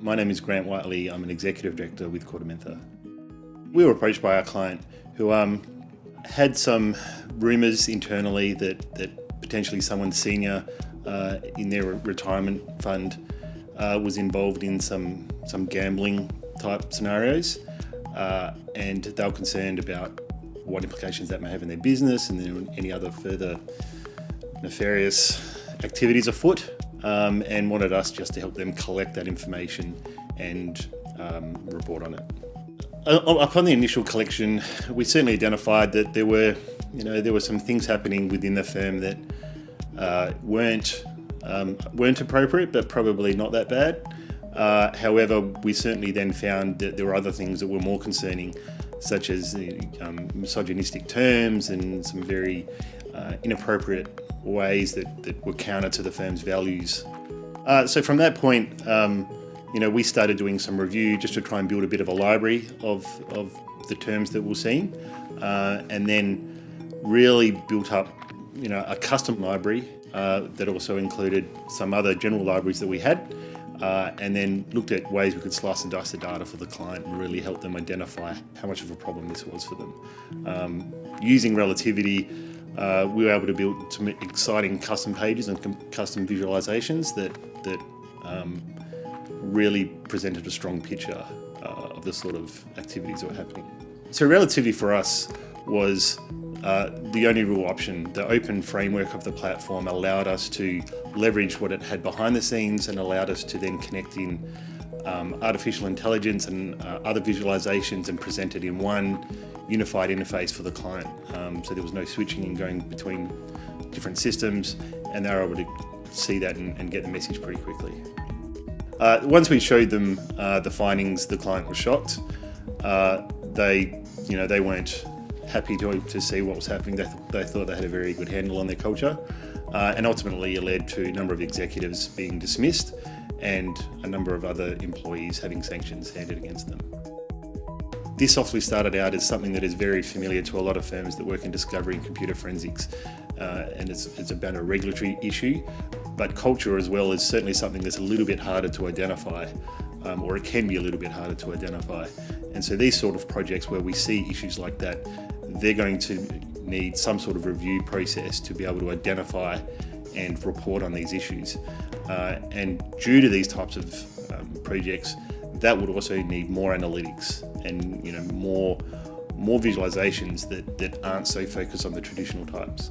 My name is Grant Whiteley. I'm an Executive Director with KordaMentha. We were approached by our client who had some rumours internally that potentially someone senior in their retirement fund was involved in some gambling type scenarios, and they were concerned about what implications that may have in their business and then any other further nefarious activities afoot, and wanted us just to help them collect that information and report on it. Upon the initial collection, we certainly identified that there were some things happening within the firm that weren't appropriate, but probably not that bad. However, we certainly then found that there were other things that were more concerning, such as misogynistic terms and some very inappropriate ways that were counter to the firm's values. So from that point, we started doing some review just to try and build a bit of a library of the terms that we're seeing, and then really built up a custom library that also included some other general libraries that we had, and then looked at ways we could slice and dice the data for the client and really help them identify how much of a problem this was for them. Using Relativity, we were able to build some exciting custom pages and custom visualizations that really presented a strong picture of the sort of activities that were happening. So Relativity for us was the only real option. The open framework of the platform allowed us to leverage what it had behind the scenes and allowed us to then connect in artificial intelligence and other visualizations and present it in one unified interface for the client. So there was no switching and going between different systems, and they were able to see that and get the message pretty quickly. Once we showed them the findings, the client was shocked. They weren't happy to see what was happening. They thought they had a very good handle on their culture, and ultimately it led to a number of executives being dismissed and a number of other employees having sanctions handed against them. This obviously started out as something that is very familiar to a lot of firms that work in discovery and computer forensics, and it's about a regulatory issue, but culture as well is certainly something that's a little bit harder to identify, or it can be a little bit harder to identify. And so these sort of projects where we see issues like that, they're going to need some sort of review process to be able to identify and report on these issues. And due to these types of projects, that would also need more analytics and more visualizations that aren't so focused on the traditional types.